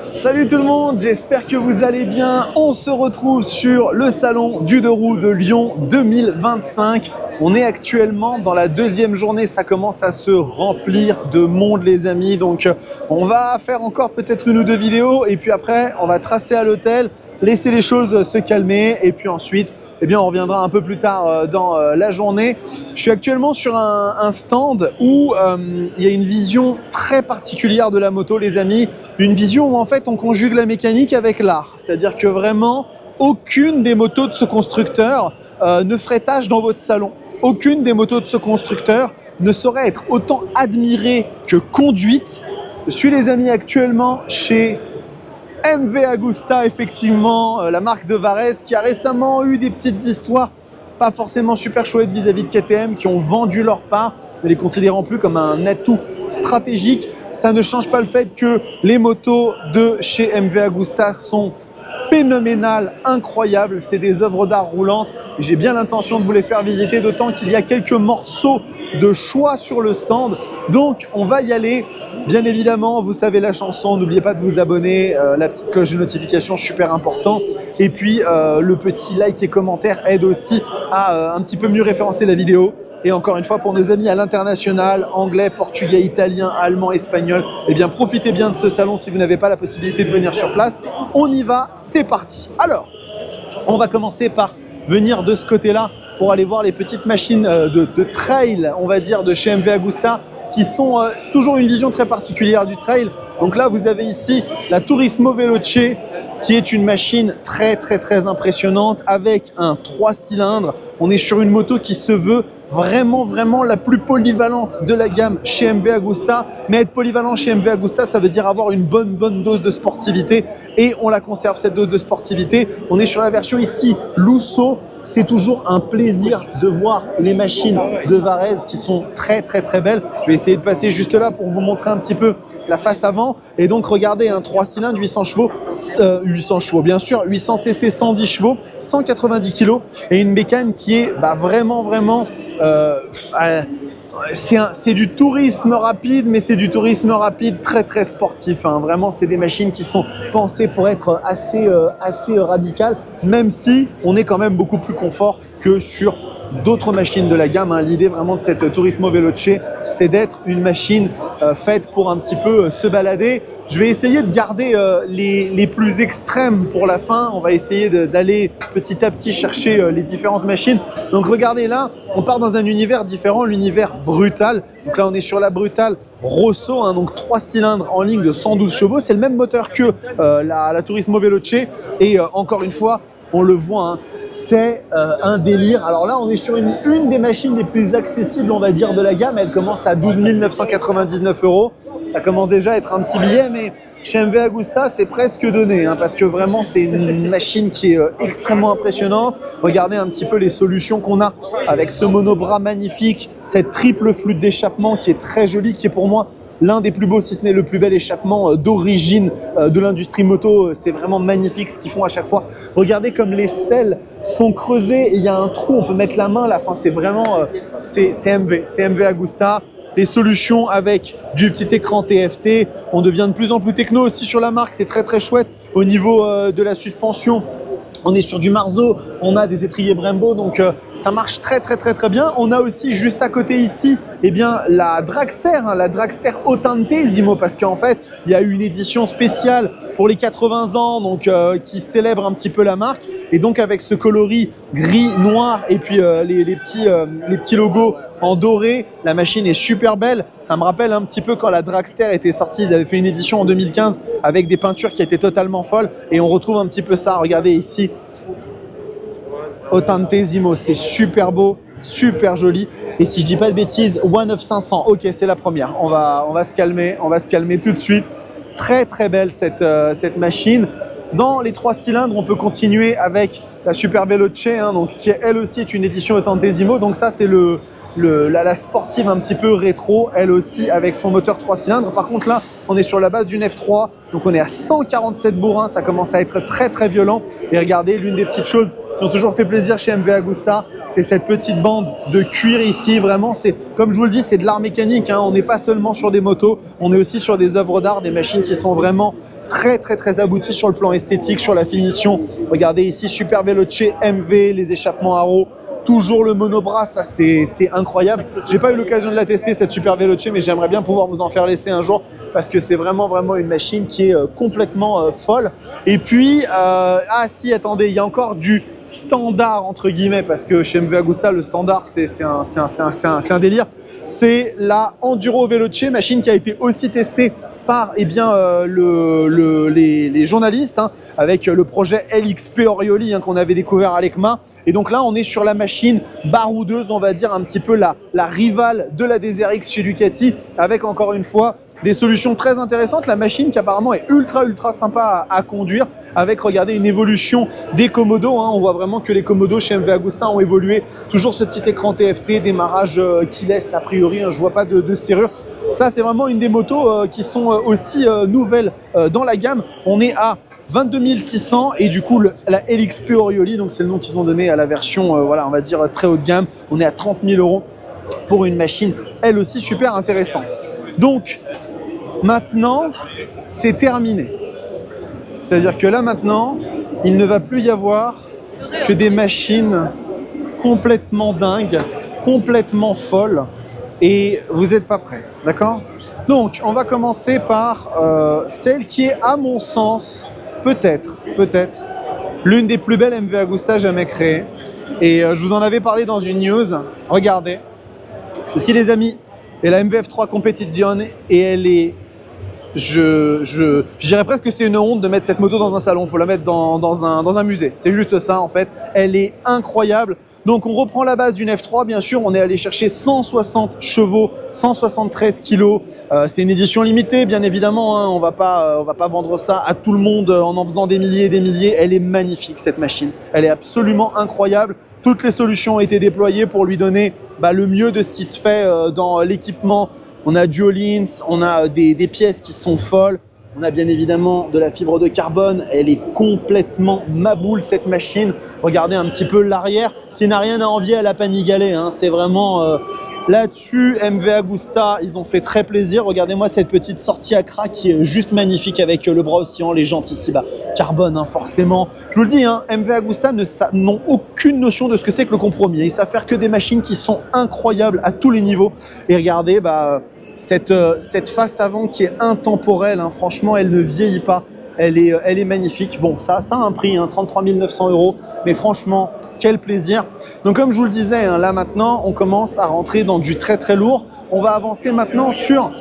Salut tout le monde, j'espère que vous allez bien. On se retrouve sur le salon du deux roues de Lyon 2025. On est actuellement dans la deuxième journée, ça commence à se remplir de monde les amis. Donc on va faire encore peut-être une ou deux vidéos et puis après on va tracer à l'hôtel, laisser les choses se calmer et puis ensuite eh bien, on reviendra un peu plus tard dans la journée. Je suis actuellement sur un stand où il y a une vision très particulière de la moto, les amis. Une vision où en fait on conjugue la mécanique avec l'art. C'est-à-dire que vraiment, aucune des motos de ce constructeur ne ferait tâche dans votre salon. Aucune des motos de ce constructeur ne saurait être autant admirée que conduite. Je suis les amis actuellement chez MV Agusta, effectivement, la marque de Varese qui a récemment eu des petites histoires pas forcément super chouettes vis-à-vis de KTM qui ont vendu leur part, ne les considérant plus comme un atout stratégique. Ça ne change pas le fait que les motos de chez MV Agusta sont phénoménales, incroyables. C'est des œuvres d'art roulantes. J'ai bien l'intention de vous les faire visiter, d'autant qu'il y a quelques morceaux de choix sur le stand. Donc, on va y aller. Bien évidemment, vous savez la chanson, n'oubliez pas de vous abonner, la petite cloche de notification, super important. Et puis, le petit like et commentaire aide aussi à un petit peu mieux référencer la vidéo. Et encore une fois, pour nos amis à l'international, anglais, portugais, italien, allemand, espagnol, eh bien, profitez bien de ce salon si vous n'avez pas la possibilité de venir sur place. On y va, c'est parti. Alors, on va commencer par venir de ce côté-là pour aller voir les petites machines de trail, on va dire, de chez MV Agusta, qui sont toujours une vision très particulière du trail. Donc là, vous avez ici la Turismo Veloce, qui est une machine très impressionnante avec un 3 cylindres. On est sur une moto qui se veut vraiment la plus polyvalente de la gamme chez MV Agusta. Mais être polyvalent chez MV Agusta, ça veut dire avoir une bonne dose de sportivité et on la conserve cette dose de sportivité. On est sur la version ici Lusso. C'est toujours un plaisir de voir les machines de Varese qui sont très belles. Je vais essayer de passer juste là pour vous montrer un petit peu la face avant. Et donc regardez, un 3 cylindres, 800 chevaux, 800 chevaux bien sûr, 800 cc, 110 chevaux, 190 kg et une bécane qui est vraiment c'est du tourisme rapide, mais c'est du tourisme rapide très sportif. Hein. Vraiment, c'est des machines qui sont pensées pour être assez radicales, même si on est quand même beaucoup plus confort que sur d'autres machines de la gamme. Hein. L'idée vraiment de cette Turismo Veloce, c'est d'être une machine faite pour un petit peu se balader. Je vais essayer de garder les plus extrêmes pour la fin. On va essayer d'aller petit à petit chercher les différentes machines. Donc regardez là, on part dans un univers différent, l'univers brutal. Donc là, on est sur la brutale Rosso, hein, donc 3 cylindres en ligne de 112 chevaux. C'est le même moteur que la Turismo Veloce. Et encore une fois, on le voit, hein, c'est un délire. Alors là, on est sur une des machines les plus accessibles, on va dire, de la gamme. Elle commence à 12 999 €. Ça commence déjà à être un petit billet, mais chez MV Agusta, c'est presque donné, hein, parce que vraiment, c'est une machine qui est extrêmement impressionnante. Regardez un petit peu les solutions qu'on a avec ce monobras magnifique, cette triple flûte d'échappement qui est très jolie, qui est pour moi l'un des plus beaux, si ce n'est le plus bel échappement d'origine de l'industrie moto. C'est vraiment magnifique ce qu'ils font à chaque fois. Regardez comme les selles sont creusées et il y a un trou, on peut mettre la main là. Enfin, c'est vraiment, c'est MV Agusta. Les solutions avec du petit écran TFT. On devient de plus en plus techno aussi sur la marque. C'est très chouette. Au niveau de la suspension, on est sur du Marzo, on a des étriers Brembo, donc ça marche très bien. On a aussi juste à côté ici, eh bien, la Dragster, hein, la Dragster Ottantesimo, parce qu'en fait, il y a eu une édition spéciale pour les 80 ans, donc qui célèbre un petit peu la marque. Et donc avec ce coloris gris, noir et puis les petits logos en doré, la machine est super belle. Ça me rappelle un petit peu quand la Dragster était sortie. Ils avaient fait une édition en 2015 avec des peintures qui étaient totalement folles. Et on retrouve un petit peu ça. Regardez ici, Ottantesimo, c'est super beau, super joli. Et si je dis pas de bêtises, One of 500. Ok, c'est la première. On va se calmer tout de suite. Très belle cette machine. Dans les 3 cylindres, on peut continuer avec la Super Veloce, hein, donc, qui elle aussi est une édition Ottantesimo. Donc ça, c'est la sportive un petit peu rétro, elle aussi avec son moteur 3 cylindres. Par contre là, on est sur la base d'une F3, donc on est à 147 bourrins, ça commence à être très violent. Et regardez, l'une des petites choses qui ont toujours fait plaisir chez MV Agusta, c'est cette petite bande de cuir ici. Vraiment, c'est, comme je vous le dis, c'est de l'art mécanique, hein. On n'est pas seulement sur des motos, on est aussi sur des œuvres d'art, des machines qui sont vraiment très très très abouti sur le plan esthétique, sur la finition. Regardez ici, Super Veloce MV, les échappements Arrow. Toujours le monobras, ça c'est incroyable. J'ai pas eu l'occasion de la tester cette Super Veloce, mais j'aimerais bien pouvoir vous en faire laisser un jour parce que c'est vraiment une machine qui est complètement folle. Et puis, ah si, attendez, il y a encore du standard entre guillemets parce que chez MV Agusta, le standard c'est un délire. C'est la Enduro Veloce, machine qui a été aussi testée par les journalistes avec le projet LXP Orioli qu'on avait découvert à l'ECMA. Et donc là, on est sur la machine baroudeuse, on va dire un petit peu la rivale de la DZRX chez Ducati, avec encore une fois des solutions très intéressantes. La machine qui apparemment est ultra sympa à conduire, avec, regardez, une évolution des Komodo. On voit vraiment que les Komodo chez MV Agusta ont évolué. Toujours ce petit écran TFT, démarrage qui laisse a priori, je vois pas de serrure. Ça, c'est vraiment une des motos qui sont aussi nouvelles dans la gamme. On est à 22 600 et du coup la LXP Orioli, donc c'est le nom qu'ils ont donné à la version, voilà, on va dire très haut de gamme. On est à 30 000 € pour une machine, elle aussi super intéressante. Donc maintenant, c'est terminé. C'est-à-dire que là maintenant, il ne va plus y avoir que des machines complètement dingues, complètement folles, et vous n'êtes pas prêts, d'accord? Donc, on va commencer par celle qui est, à mon sens, peut-être, l'une des plus belles MV Agusta jamais créées. Et je vous en avais parlé dans une news. Regardez, ceci les amis, est la MVF3 Competizione et elle est, je dirais presque que c'est une honte de mettre cette moto dans un salon, il faut la mettre dans un musée. C'est juste ça en fait, elle est incroyable. Donc on reprend la base d'une F3, bien sûr, on est allé chercher 160 chevaux, 173 kilos. C'est une édition limitée, bien évidemment, on va pas vendre ça à tout le monde en faisant des milliers et des milliers. Elle est magnifique cette machine, elle est absolument incroyable. Toutes les solutions ont été déployées pour lui donner le mieux de ce qui se fait dans l'équipement. On a Duolins, on a des pièces qui sont folles. On a bien évidemment de la fibre de carbone. Elle est complètement maboule cette machine. Regardez un petit peu l'arrière qui n'a rien à envier à la Panigale. C'est vraiment là-dessus, MV Agusta, ils ont fait très plaisir. Regardez-moi cette petite sortie à crack qui est juste magnifique avec le bras oscillant, les jantes ici. Carbone, forcément. Je vous le dis, MV Agusta n'ont aucune notion de ce que c'est que le compromis. Ils savent faire que des machines qui sont incroyables à tous les niveaux. Et regardez, cette face avant qui est intemporelle, franchement, elle ne vieillit pas. Elle est magnifique. Bon, ça a un prix, 33 900 €. Mais franchement, quel plaisir. Donc, comme je vous le disais, là maintenant, on commence à rentrer dans du très très lourd. On va avancer maintenant sur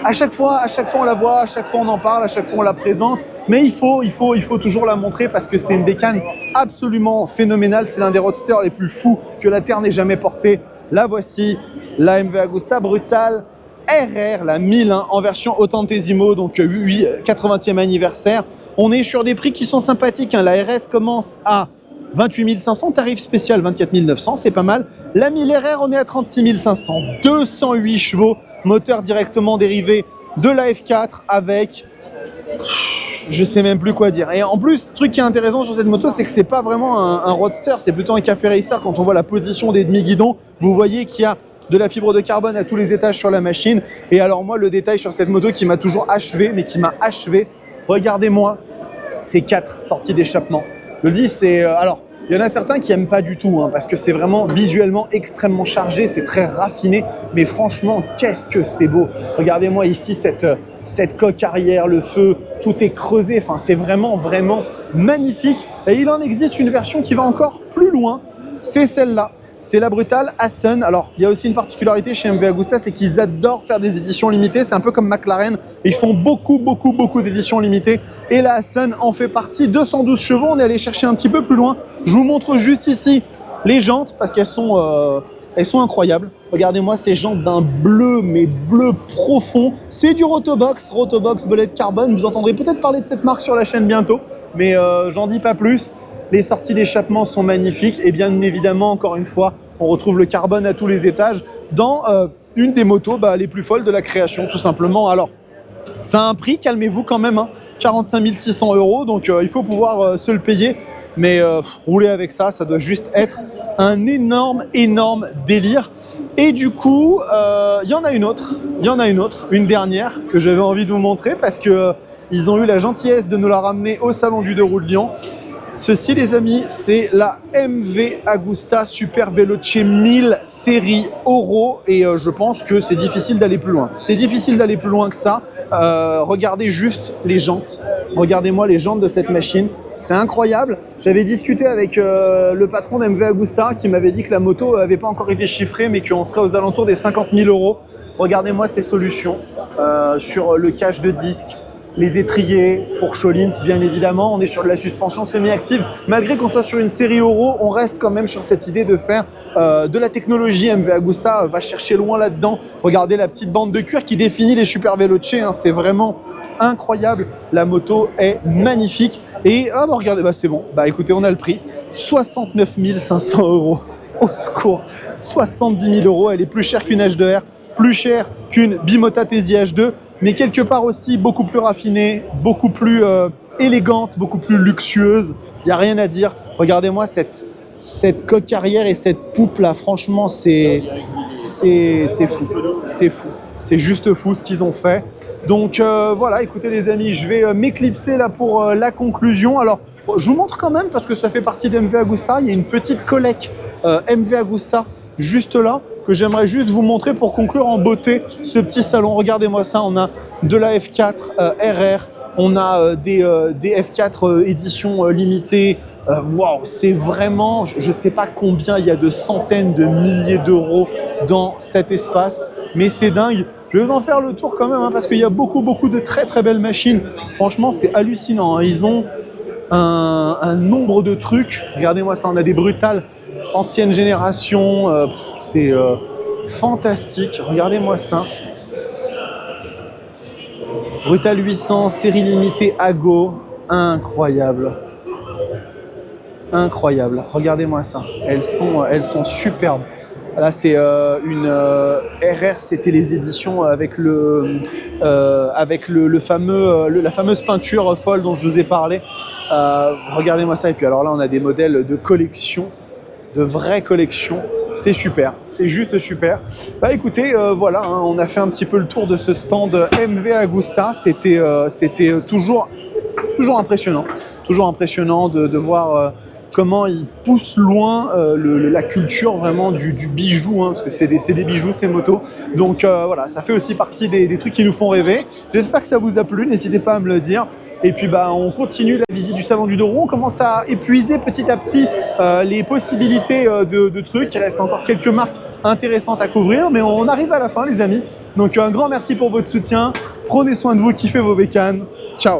à chaque fois on la voit, à chaque fois on en parle, à chaque fois on la présente, mais il faut toujours la montrer parce que c'est une bécane absolument phénoménale. C'est l'un des roadsters les plus fous que la Terre n'ait jamais porté. La voici, la MV Agusta Brutal RR, la 1000 en version Ottantesimo, donc 80e anniversaire. On est sur des prix qui sont sympathiques. La RS commence à 28 500, tarif spécial 24 900, c'est pas mal. La 1000 RR, on est à 36 500, 208 chevaux, moteur directement dérivé de la F4 avec... je sais même plus quoi dire. Et en plus, le truc qui est intéressant sur cette moto, c'est que c'est pas vraiment un roadster, c'est plutôt un café racer. Quand on voit la position des demi-guidons, vous voyez qu'il y a de la fibre de carbone à tous les étages sur la machine. Et alors moi, le détail sur cette moto qui m'a toujours achevé, regardez-moi ces 4 sorties d'échappement. Je le dis, c'est... alors, il y en a certains qui n'aiment pas du tout, parce que c'est vraiment visuellement extrêmement chargé, c'est très raffiné, mais franchement, qu'est-ce que c'est beau. Regardez-moi ici cette coque arrière, le feu, tout est creusé, c'est vraiment magnifique. Et il en existe une version qui va encore plus loin, c'est celle-là. C'est la Brutal Assen. Alors, il y a aussi une particularité chez MV Agusta, c'est qu'ils adorent faire des éditions limitées. C'est un peu comme McLaren. Ils font beaucoup d'éditions limitées. Et la Assen en fait partie. 212 chevaux. On est allé chercher un petit peu plus loin. Je vous montre juste ici les jantes parce qu'elles sont incroyables. Regardez-moi ces jantes d'un bleu, mais bleu profond. C'est du Rotobox Bullet Carbone. Vous entendrez peut-être parler de cette marque sur la chaîne bientôt, mais j'en dis pas plus. Les sorties d'échappement sont magnifiques et bien évidemment, encore une fois, on retrouve le carbone à tous les étages dans une des motos les plus folles de la création, tout simplement. Alors, ça a un prix, calmez-vous quand même, 45 600 €, donc il faut pouvoir se le payer. Mais rouler avec ça, ça doit juste être un énorme délire. Et du coup, il y en a une autre, une dernière que j'avais envie de vous montrer parce que Ils ont eu la gentillesse de nous la ramener au salon du 2 roues de Lyon. Ceci, les amis, c'est la MV Agusta Super Veloce 1000 série Oro et je pense que c'est difficile d'aller plus loin. C'est difficile d'aller plus loin que ça. Regardez juste les jantes. Regardez-moi les jantes de cette machine. C'est incroyable. J'avais discuté avec le patron d'MV Agusta qui m'avait dit que la moto n'avait pas encore été chiffrée mais qu'on serait aux alentours des 50 000 €. Regardez-moi ces solutions sur le cache de disque. Les étriers, fourche Öhlins, bien évidemment. On est sur de la suspension semi-active. Malgré qu'on soit sur une série Oro, on reste quand même sur cette idée de faire de la technologie. MV Agusta va chercher loin là-dedans. Regardez la petite bande de cuir qui définit les Super Veloce. Hein. C'est vraiment incroyable. La moto est magnifique. Et bah, regardez, bah, c'est bon. Bah, écoutez, on a le prix. 69 500 €. Au secours. 70 000 €. Elle est plus chère qu'une H2R, plus chère qu'une Bimota Tesi H2. Mais quelque part aussi beaucoup plus raffinée, beaucoup plus élégante, beaucoup plus luxueuse. Il n'y a rien à dire. Regardez-moi cette coque arrière et cette poupe là. Franchement, c'est fou. C'est fou. C'est juste fou ce qu'ils ont fait. Donc voilà, écoutez les amis, je vais m'éclipser là pour la conclusion. Alors, je vous montre quand même parce que ça fait partie d'MV Agusta. Il y a une petite collecte MV Agusta juste là, que j'aimerais juste vous montrer pour conclure en beauté ce petit salon. Regardez-moi ça, on a de la F4 RR, on a des F4 édition limitée. Waouh, c'est vraiment, je ne sais pas combien il y a de centaines de milliers d'euros dans cet espace, mais c'est dingue. Je vais vous en faire le tour quand même, hein, parce qu'il y a beaucoup de très très belles machines. Franchement, c'est hallucinant, hein. Ils ont un nombre de trucs. Regardez-moi ça, on a des brutales ancienne génération, c'est fantastique. Regardez-moi ça. Brutal 800, série limitée Ago, incroyable. Incroyable. Regardez-moi ça. Elles sont superbes. Là, c'est une RR, c'était les éditions avec le fameux, la fameuse peinture folle dont je vous ai parlé. Regardez-moi ça. Et puis alors là, on a des modèles de collection, de vraies collections. C'est super, c'est juste super. Bah écoutez, voilà, hein, on a fait un petit peu le tour de ce stand MV Agusta. C'était toujours impressionnant. Toujours impressionnant de voir comment ils poussent loin la culture vraiment du bijou, hein, parce que c'est des bijoux ces motos. Donc voilà, ça fait aussi partie des trucs qui nous font rêver. J'espère que ça vous a plu, n'hésitez pas à me le dire. Et puis bah, on continue la visite du salon du 2 roues. On commence à épuiser petit à petit les possibilités de trucs. Il reste encore quelques marques intéressantes à couvrir, mais on arrive à la fin les amis. Donc un grand merci pour votre soutien. Prenez soin de vous, kiffez vos bécanes. Ciao.